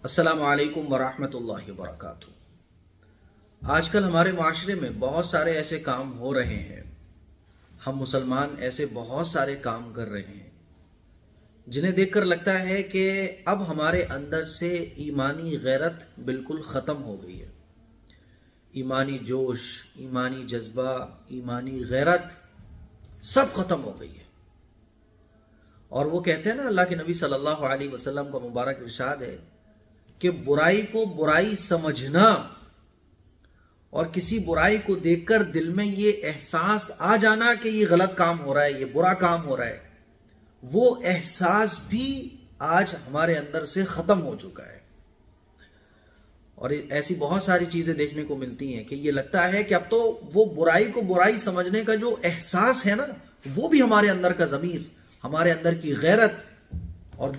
السلام علیکم ورحمۃ اللہ وبرکاتہ۔ آج کل ہمارے معاشرے میں بہت سارے ایسے کام ہو رہے ہیں، ہم مسلمان ایسے بہت سارے کام کر رہے ہیں جنہیں دیکھ کر لگتا ہے کہ اب ہمارے اندر سے ایمانی غیرت بالکل ختم ہو گئی ہے۔ ایمانی جوش، ایمانی جذبہ، ایمانی غیرت سب ختم ہو گئی ہے۔ اور وہ کہتے ہیں نا، اللہ کے نبی صلی اللہ علیہ وسلم کا مبارک ارشاد ہے کہ برائی کو برائی سمجھنا اور کسی برائی کو دیکھ کر دل میں یہ احساس آ جانا کہ یہ غلط کام ہو رہا ہے، یہ برا کام ہو رہا ہے، وہ احساس بھی آج ہمارے اندر سے ختم ہو چکا ہے۔ اور ایسی بہت ساری چیزیں دیکھنے کو ملتی ہیں کہ یہ لگتا ہے کہ اب تو وہ برائی کو برائی سمجھنے کا جو احساس ہے نا، وہ بھی ہمارے اندر کا ضمیر، ہمارے اندر کی غیرت اور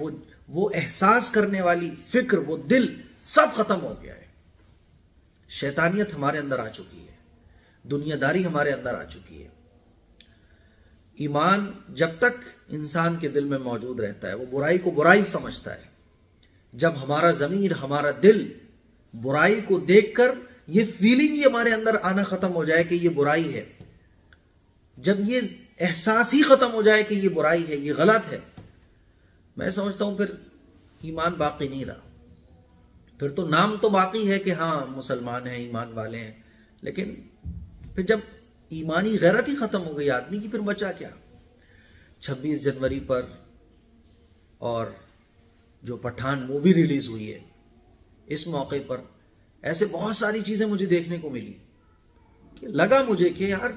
وہ احساس کرنے والی فکر، وہ دل سب ختم ہو گیا ہے۔ شیطانیت ہمارے اندر آ چکی ہے، دنیا داری ہمارے اندر آ چکی ہے۔ ایمان جب تک انسان کے دل میں موجود رہتا ہے، وہ برائی کو برائی سمجھتا ہے۔ جب ہمارا ضمیر، ہمارا دل برائی کو دیکھ کر یہ فیلنگ ہی ہمارے اندر آنا ختم ہو جائے کہ یہ برائی ہے، جب یہ احساس ہی ختم ہو جائے کہ یہ برائی ہے، یہ غلط ہے، میں سمجھتا ہوں پھر ایمان باقی نہیں رہا۔ پھر تو نام تو باقی ہے کہ ہاں مسلمان ہیں، ایمان والے ہیں، لیکن پھر جب ایمانی غیرت ہی ختم ہو گئی آدمی کی، پھر بچا کیا؟ 26 جنوری پر اور جو پٹھان مووی ریلیز ہوئی ہے، اس موقع پر ایسے بہت ساری چیزیں مجھے دیکھنے کو ملی کہ لگا مجھے کہ یار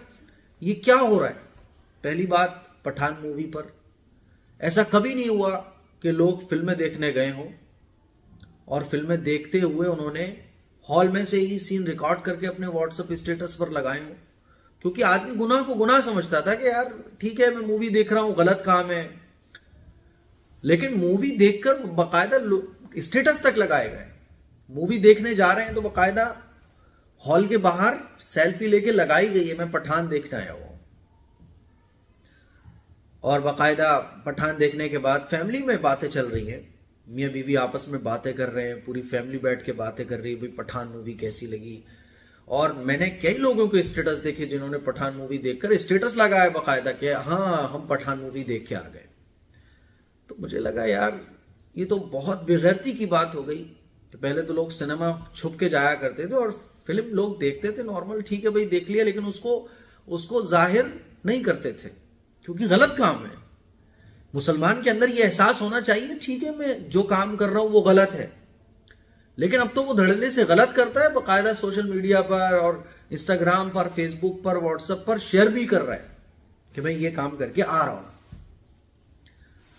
یہ کیا ہو رہا ہے۔ پہلی بات، پٹھان مووی پر ایسا کبھی نہیں ہوا کہ لوگ فلمیں دیکھنے گئے ہوں اور فلمیں دیکھتے ہوئے انہوں نے ہال میں سے ہی سین ریکارڈ کر کے اپنے واٹس ایپ اسٹیٹس پر لگائے ہوں، کیونکہ آدمی گناہ کو گناہ سمجھتا تھا کہ یار ٹھیک ہے میں مووی دیکھ رہا ہوں، غلط کام ہے، لیکن مووی دیکھ کر باقاعدہ اسٹیٹس تک لگائے گئے۔ مووی دیکھنے جا رہے ہیں تو باقاعدہ ہال کے باہر سیلفی لے کے لگائی گئی ہے، میں پٹھان دیکھنے آیا ہوں۔ اور باقاعدہ پٹھان دیکھنے کے بعد فیملی میں باتیں چل رہی ہیں، میاں بیوی آپس میں باتیں کر رہے ہیں، پوری فیملی بیٹھ کے باتیں کر رہی ہے، بھئی پٹھان مووی کیسی لگی۔ اور میں نے کئی لوگوں کے اسٹیٹس دیکھے جنہوں نے پٹھان مووی دیکھ کر اسٹیٹس لگایا باقاعدہ کہ ہاں ہم پٹھان مووی دیکھ کے آ گئے۔ تو مجھے لگا یار یہ تو بہت بے غیرتی کی بات ہو گئی کہ پہلے تو لوگ سنیما چھپ کے جایا کرتے تھے اور فلم لوگ دیکھتے تھے نارمل، ٹھیک ہے بھائی دیکھ لیا، لیکن اس کو ظاہر نہیں کرتے تھے کیونکہ غلط کام ہے۔ مسلمان کے اندر یہ احساس ہونا چاہیے ٹھیک ہے میں جو کام کر رہا ہوں وہ غلط ہے، لیکن اب تو وہ دھڑلے سے غلط کرتا ہے، باقاعدہ سوشل میڈیا پر اور انسٹاگرام پر، فیس بک پر، واٹس ایپ پر شیئر بھی کر رہا ہے کہ میں یہ کام کر کے آ رہا ہوں۔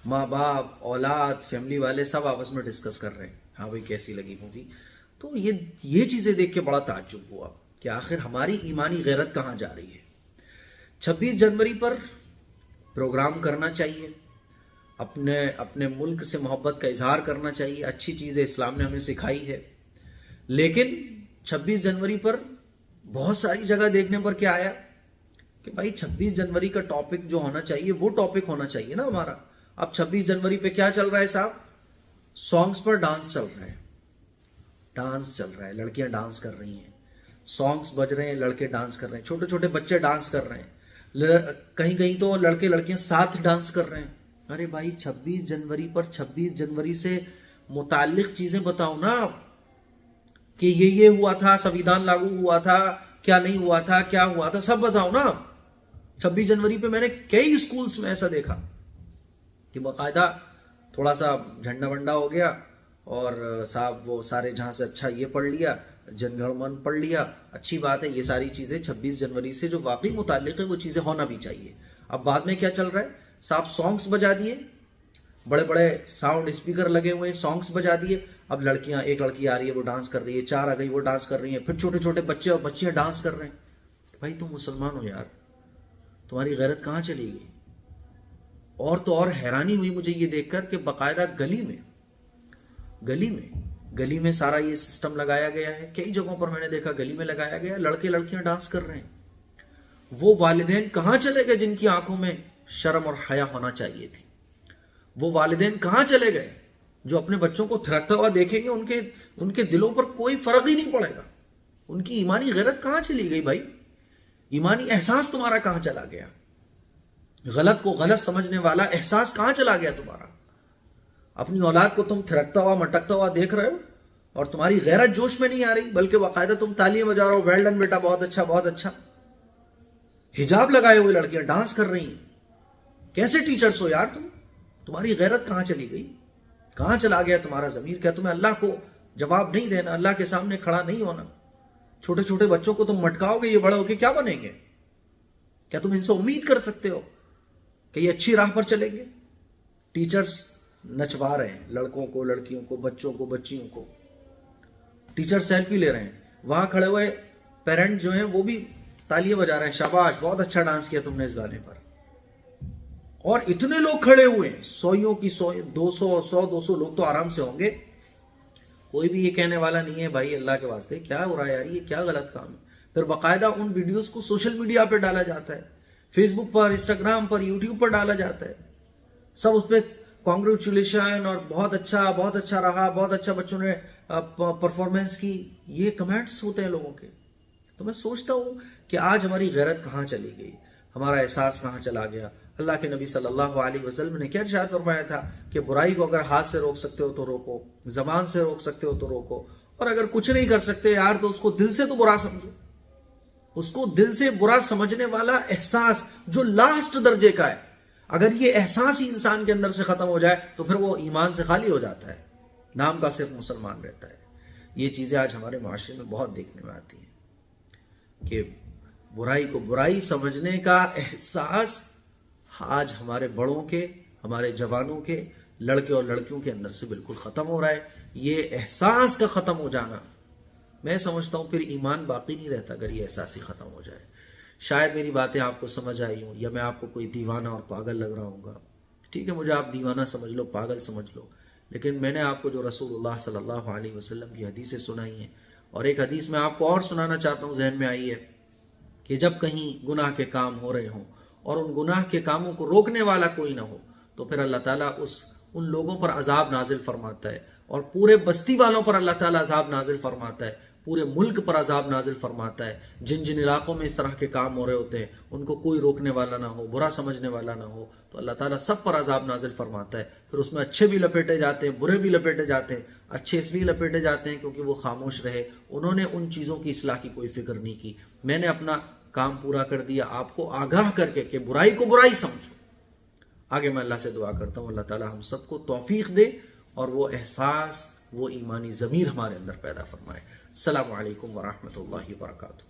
ماں باپ، اولاد، فیملی والے سب آپس میں ڈسکس کر رہے ہیں، ہاں بھائی کیسی لگی مووی۔ تو یہ چیزیں دیکھ کے بڑا تعجب ہوا کہ آخر ہماری ایمانی غیرت کہاں جا رہی ہے۔ 26 جنوری پر پروگرام کرنا چاہیے، اپنے ملک سے محبت کا اظہار کرنا چاہیے، اچھی چیزیں اسلام نے ہمیں سکھائی ہے، لیکن 26 جنوری پر بہت ساری جگہ دیکھنے پر کیا آیا کہ بھائی 26 جنوری کا ٹاپک جو ہونا چاہیے وہ ٹاپک ہونا چاہیے نا ہمارا۔ اب 26 جنوری پہ کیا چل رہا ہے صاحب؟ سانگز پر ڈانس چل رہا ہے، ڈانس چل رہا ہے، لڑکیاں ڈانس کر رہی ہیں، سانگز بج رہے ہیں، لڑکے ڈانس کر رہے ہیں، چھوٹے چھوٹے بچے ڈانس کر رہے ہیں، کہیں کہیں تو لڑکے لڑکیاں ساتھ ڈانس کر رہے ہیں۔ ارے بھائی 26 جنوری پر 26 جنوری سے متعلق چیزیں بتاؤ نا آپ کہ یہ ہوا تھا، سویدھان لاگو ہوا تھا، کیا نہیں ہوا تھا، کیا ہوا تھا، سب بتاؤ نا۔ 26 جنوری پہ میں نے کئی اسکولز میں ایسا دیکھا کہ باقاعدہ تھوڑا سا جھنڈا ونڈا ہو گیا اور صاحب وہ سارے جہاں سے اچھا یہ پڑھ لیا، جن گن من پڑھ لیا، اچھی بات ہے، یہ ساری چیزیں 26 جنوری سے جو واقعی متعلق ہے وہ چیزیں ہونا بھی چاہیے۔ اب بعد میں کیا چل رہا ہے صاحب؟ سانگز بجا دیے، بڑے بڑے ساؤنڈ اسپیکر لگے ہوئے، سانگز بجا دیے، اب لڑکیاں، ایک لڑکی آ رہی ہے وہ ڈانس کر رہی ہے، 4 آ گئی وہ ڈانس کر رہی ہیں، پھر چھوٹے چھوٹے بچے اور بچیاں ڈانس کر رہے ہیں۔ بھائی تم مسلمان ہو یار، تمہاری غیرت کہاں چلی گئی؟ اور تو اور حیرانی ہوئی مجھے یہ دیکھ کر کہ باقاعدہ گلی میں سارا یہ سسٹم لگایا گیا ہے، کئی جگہوں پر میں نے دیکھا گلی میں لگایا گیا ہے، لڑکے لڑکیاں ڈانس کر رہے ہیں۔ وہ والدین کہاں چلے گئے جن کی آنکھوں میں شرم اور حیا ہونا چاہیے تھی؟ وہ والدین کہاں چلے گئے جو اپنے بچوں کو تھرکتا ہوا دیکھیں گے ان کے دلوں پر کوئی فرق ہی نہیں پڑے گا. ان کی ایمانی غیرت کہاں چلی گئی بھائی؟ ایمانی احساس تمہارا کہاں چلا گیا؟ غلط کو غلط سمجھنے والا احساس کہاں چلا گیا تمہارا؟ اپنی اولاد کو تم تھرکتا ہوا مٹکتا ہوا دیکھ رہے ہو اور تمہاری غیرت جوش میں نہیں آ رہی، بلکہ باقاعدہ تم تالیاں بجا رہے ہو، ویل ڈن بیٹا، بہت اچھا بہت اچھا. حجاب لگائے ہوئے لڑکیاں ڈانس کر رہی ہیں. کیسے ٹیچرز ہو یار تم؟ تمہاری غیرت کہاں چلی گئی؟ کہاں چلا گیا تمہارا ضمیر؟ کیا تمہیں اللہ کو جواب نہیں دینا؟ اللہ کے سامنے کھڑا نہیں ہونا؟ چھوٹے چھوٹے بچوں کو تم مٹکاؤ گے، یہ بڑے ہو کے کیا بنیں گے؟ کیا تم ان سے امید کر سکتے ہو کہ یہ اچھی راہ پر چلیں گے؟ ٹیچرز نچوا رہے ہیں لڑکوں کو، لڑکیوں کو، بچوں کو، بچیوں کو. ٹیچر سیلفی لے رہے ہیں، وہاں کھڑے ہوئے پیرنٹ جو ہیں وہ بھی تالیاں بجا رہے ہیں، شاباش بہت اچھا ڈانس کیا تم نے اس گانے پر. اور اتنے لوگ کھڑے ہوئے ہیں، سوئیوں کی سوئی، 200 لوگ تو آرام سے ہوں گے. کوئی بھی یہ کہنے والا نہیں ہے بھائی اللہ کے واسطے کیا ہو رہا ہے یار، یہ کیا غلط کام ہے. پھر باقاعدہ ان ویڈیوز کو سوشل میڈیا پہ ڈالا جاتا ہے، فیس بک پر، انسٹاگرام پر، یوٹیوب پر ڈالا جاتا ہے. سب اس پہ کانگریچولیشن اور بہت اچھا رہا، بہت اچھا بچوں نے پرفارمنس کی، یہ کمنٹس ہوتے ہیں لوگوں کے. تو میں سوچتا ہوں کہ آج ہماری غیرت کہاں چلی گئی، ہمارا احساس کہاں چلا گیا. اللہ کے نبی صلی اللہ علیہ وسلم نے کیا ارشاد فرمایا تھا کہ برائی کو اگر ہاتھ سے روک سکتے ہو تو روکو، زبان سے روک سکتے ہو تو روکو، اور اگر کچھ نہیں کر سکتے یار تو اس کو دل سے تو برا سمجھو. اس کو دل سے برا سمجھنے والا احساس جو لاسٹ درجے کا ہے، اگر یہ احساس ہی انسان کے اندر سے ختم ہو جائے تو پھر وہ ایمان سے خالی ہو جاتا ہے، نام کا صرف مسلمان رہتا ہے. یہ چیزیں آج ہمارے معاشرے میں بہت دیکھنے میں آتی ہیں کہ برائی کو برائی سمجھنے کا احساس آج ہمارے بڑوں کے، ہمارے جوانوں کے، لڑکے اور لڑکیوں کے اندر سے بالکل ختم ہو رہا ہے. یہ احساس کا ختم ہو جانا، میں سمجھتا ہوں پھر ایمان باقی نہیں رہتا اگر یہ احساس ہی ختم ہو جائے. شاید میری باتیں آپ کو سمجھ آئی ہوں، یا میں آپ کو کوئی دیوانہ اور پاگل لگ رہا ہوں گا. ٹھیک ہے، مجھے آپ دیوانہ سمجھ لو، پاگل سمجھ لو، لیکن میں نے آپ کو جو رسول اللہ صلی اللہ علیہ وسلم کی حدیثیں سنائی ہیں، اور ایک حدیث میں آپ کو اور سنانا چاہتا ہوں، ذہن میں آئی ہے کہ جب کہیں گناہ کے کام ہو رہے ہوں اور ان گناہ کے کاموں کو روکنے والا کوئی نہ ہو تو پھر اللہ تعالیٰ ان لوگوں پر عذاب نازل فرماتا ہے، اور پورے بستی والوں پر اللہ تعالیٰ عذاب نازل فرماتا ہے، پورے ملک پر عذاب نازل فرماتا ہے. جن جن علاقوں میں اس طرح کے کام ہو رہے ہوتے ہیں ان کو کوئی روکنے والا نہ ہو، برا سمجھنے والا نہ ہو، تو اللہ تعالیٰ سب پر عذاب نازل فرماتا ہے. پھر اس میں اچھے بھی لپیٹے جاتے ہیں، برے بھی لپیٹے جاتے ہیں. اچھے اس لیے لپیٹے جاتے ہیں کیونکہ وہ خاموش رہے، انہوں نے ان چیزوں کی اصلاح کی کوئی فکر نہیں کی. میں نے اپنا کام پورا کر دیا، آپ کو آگاہ کر کے کہ برائی کو برائی سمجھو. آگے میں اللہ سے دعا کرتا ہوں اللہ تعالیٰ ہم سب کو توفیق دے اور وہ احساس، وہ ایمانی ضمیر ہمارے اندر پیدا فرمائے. السلام علیکم ورحمۃ اللہ وبرکاتہ.